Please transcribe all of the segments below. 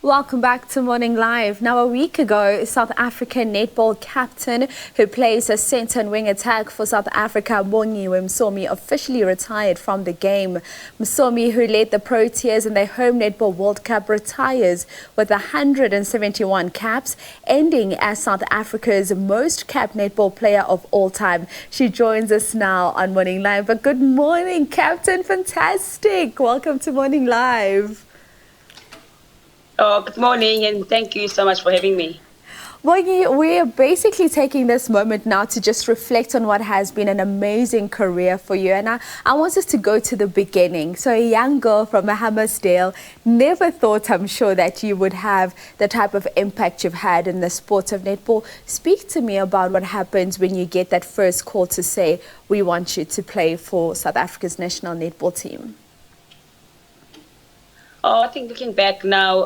Welcome back to Morning Live. Now, a week ago, South African netball captain who plays a centre and wing attack for South Africa, Bongi Msomi, officially retired from the game. Msomi, who led the Proteas in their home Netball World Cup, retires with 171 caps, ending as South Africa's most capped netball player of all time. She joins us now on Morning Live. But good morning, Captain. Fantastic. Welcome to Morning Live. Oh, good morning, and thank you so much for having me. Bongi, we're basically taking this moment now to just reflect on what has been an amazing career for you. And I want us to go to the beginning. So a young girl from Hammersdale, never thought, I'm sure, that you would have the type of impact you've had in the sport of netball. Speak to me about what happens when you get that first call to say, we want you to play for South Africa's national netball team. Oh, I think looking back now,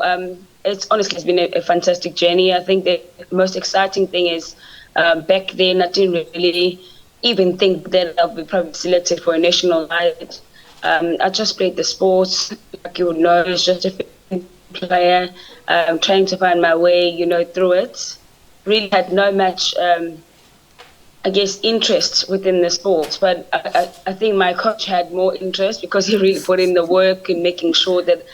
it's been a fantastic journey. I think the most exciting thing is back then I didn't really even think that I would be probably selected for a national night. I just played the sports, like you would know, it's just a player, trying to find my way, through it. Really had no much interest within the sports, but I think my coach had more interest because he really put in the work in making sure that,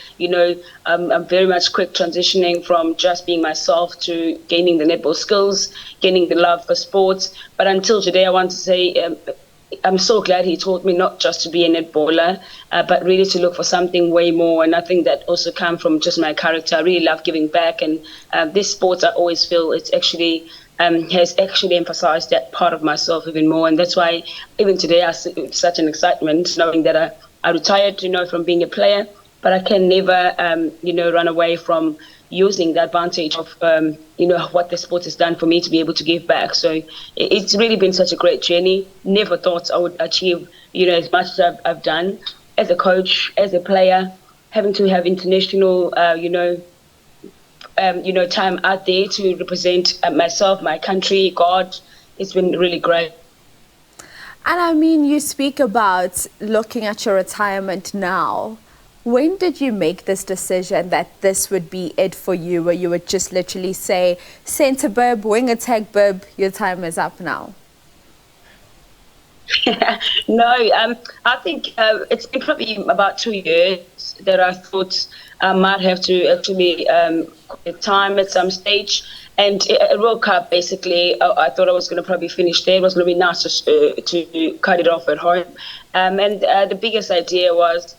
I'm very much quick transitioning from just being myself to gaining the netball skills, gaining the love for sports. But until today, I want to say I'm so glad he taught me not just to be a netballer, but really to look for something way more. And I think that also comes from just my character. I really love giving back, and this sport, I always feel it's actually has actually emphasized that part of myself even more. And that's why even today it's such an excitement knowing that I retired, from being a player, but I can never, run away from using the advantage of, what the sport has done for me to be able to give back. So it's really been such a great journey. Never thought I would achieve, as much as I've done as a coach, as a player, having to have international, time out there to represent myself, my country, God. It's been really great. And I mean, you speak about looking at your retirement now. When did you make this decision that this would be it for you, where you would just literally say, centre bib, wing attack bib, your time is up now? No, I think it's been probably about 2 years that I thought I might have to actually quit time at some stage. And at World Cup, basically, I thought I was going to probably finish there. It was going to be nice to cut it off at home. And the biggest idea was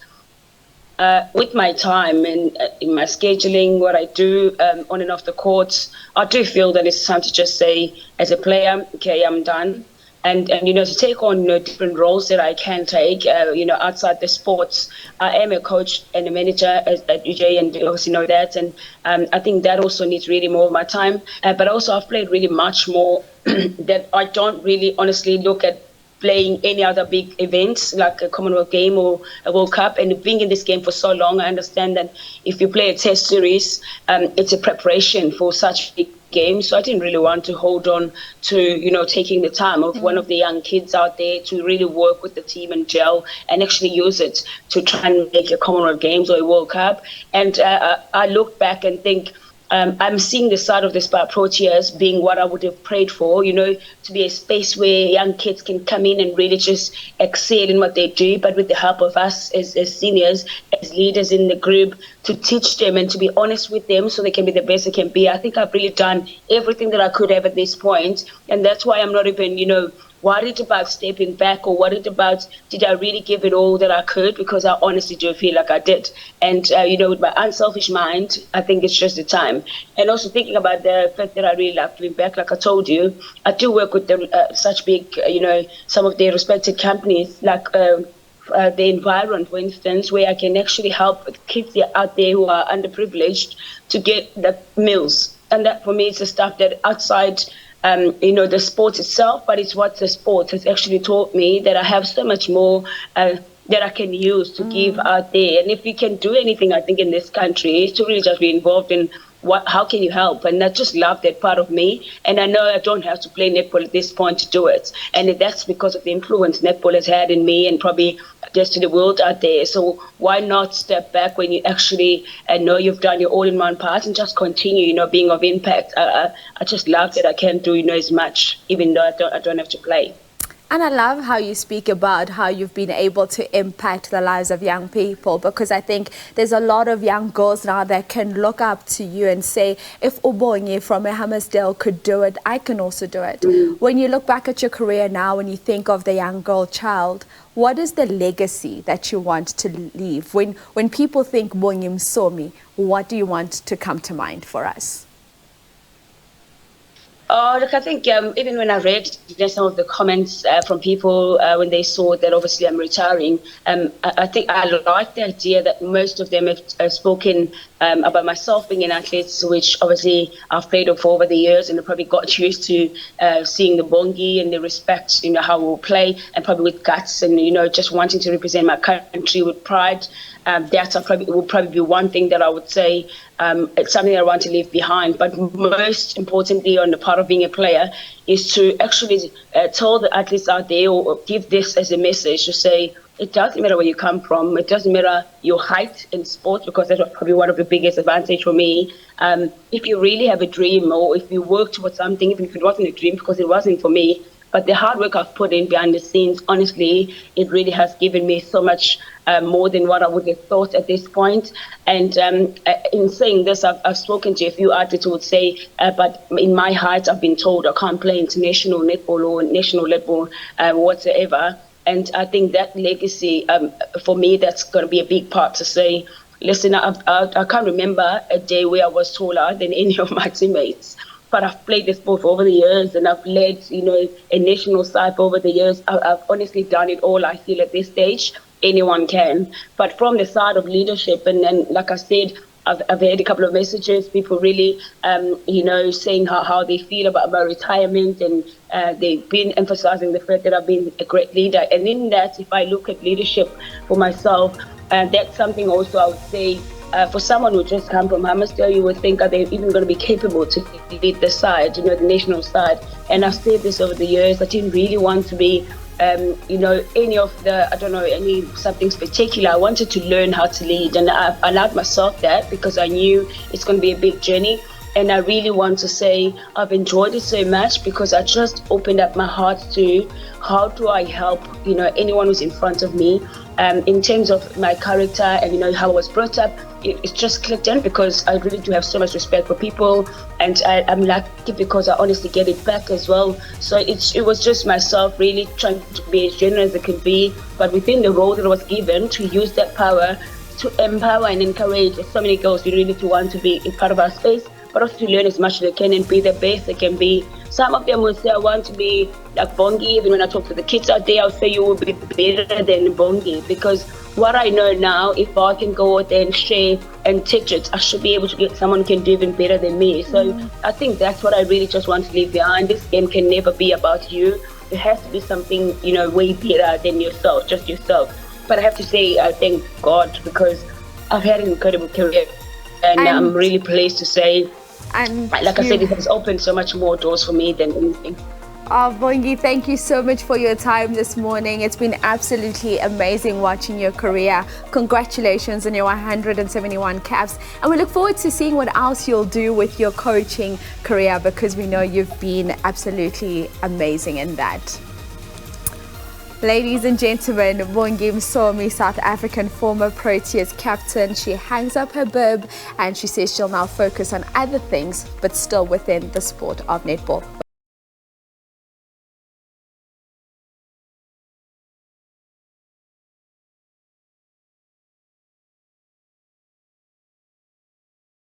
with my time and in my scheduling, what I do on and off the courts, I do feel that it's time to just say, as a player, okay, I'm done. And to take on different roles that I can take outside the sports. I am a coach and a manager at UJ, and you obviously know that, and I think that also needs really more of my time, but also I've played really much more that I don't really honestly look at playing any other big events like a Commonwealth game or a World Cup. And being in this game for so long, I understand that if you play a test series, it's a preparation for such big game. So I didn't really want to hold on to, taking the time of one of the young kids out there to really work with the team and gel and actually use it to try and make a Commonwealth Games or a World Cup. And I look back and think, I'm seeing the side of the Proteas being what I would have prayed for, to be a space where young kids can come in and really just excel in what they do, but with the help of us as seniors, as leaders in the group, to teach them and to be honest with them so they can be the best they can be. I think I've really done everything that I could have at this point, and that's why I'm not even, worried about stepping back or worried about did I really give it all that I could, because I honestly do feel like I did. And, with my unselfish mind, I think it's just the time. And also thinking about the fact that I really love giving back, like I told you, I do work with such big, some of their respected companies, like the environment, for instance, where I can actually help kids out there who are underprivileged to get the meals. And that for me is the stuff that outside the sport itself, but it's what the sport has actually taught me, that I have so much more that I can use to give out there. And if we can do anything, I think, in this country, is to really just be involved in how can you help? And I just love that part of me. And I know I don't have to play netball at this point to do it. And that's because of the influence netball has had in me, and probably just to the world out there. So why not step back when you actually know you've done your all-in-one part and just continue, being of impact. I just love that I can do, as much, even though I don't have to play. And I love how you speak about how you've been able to impact the lives of young people, because I think there's a lot of young girls now that can look up to you and say, if Bongi from Hammersdale could do it, I can also do it. When you look back at your career now and you think of the young girl child, what is the legacy that you want to leave? When people think Bongi Msomi, what do you want to come to mind for us? Oh, look, I think even when I read some of the comments from people when they saw that obviously I'm retiring, I think I like the idea that most of them have spoken about myself being an athlete, which obviously I've played for over the years, and I probably got used to seeing the Bongi and the respect, how we'll play, and probably with guts and, just wanting to represent my country with pride. That will probably be one thing that I would say it's something I want to leave behind. But most importantly, on the part of being a player, is to actually tell the athletes out there, or give this as a message to say, it doesn't matter where you come from. It doesn't matter your height in sports, because that was probably one of the biggest advantage for me. If you really have a dream, or if you work towards something, even if it wasn't a dream, because it wasn't for me, but the hard work I've put in behind the scenes, honestly, it really has given me so much more than what I would have thought at this point. And in saying this, I've spoken to a few athletes who would say, but in my height, I've been told I can't play international netball or national netball whatsoever. And I think that legacy, for me, that's going to be a big part to say, listen, I can't remember a day where I was taller than any of my teammates. But I've played this sport for over the years, and I've led, a national side for over the years. I've honestly done it all. I feel at this stage, anyone can. But from the side of leadership, and like I said, I've had a couple of messages, people really, saying how they feel about my retirement, and they've been emphasizing the fact that I've been a great leader. And in that, if I look at leadership for myself, that's something also I would say, for someone who just come from Hammersdale, you would think, are they even going to be capable to lead the side, the national side? And I've said this over the years, I didn't really want to be, any of the, something spectacular. I wanted to learn how to lead, and I allowed myself that because I knew it's going to be a big journey. And I really want to say I've enjoyed it so much because I just opened up my heart to how do I help, anyone who's in front of me. In terms of my character and, how I was brought up, it just clicked in because I really do have so much respect for people, and I'm lucky because I honestly get it back as well. So it was just myself really trying to be as genuine as it could be, but within the role that I was given, to use that power to empower and encourage so many girls who really to want to be a part of our space, but also to learn as much as they can and be the best they can be. Some of them will say, I want to be like Bongi. Even when I talk to the kids out there, I'll say you will be better than Bongi, because what I know now, if I can go out there and share and teach it, I should be able to get someone who can do even better than me. So I think that's what I really just want to leave behind. This game can never be about you. It has to be something, way better than yourself, just yourself. But I have to say, I thank God, because I've had an incredible career, and I'm really pleased to say, and like I said, it has opened so much more doors for me than anything. Oh, Bongi, thank you so much for your time this morning. It's been absolutely amazing watching your career. Congratulations on your 171 caps. And we look forward to seeing what else you'll do with your coaching career, because we know you've been absolutely amazing in that. Ladies and gentlemen, Bongi Msomi, South African former Proteas captain, she hangs up her bib and she says she'll now focus on other things, but still within the sport of netball.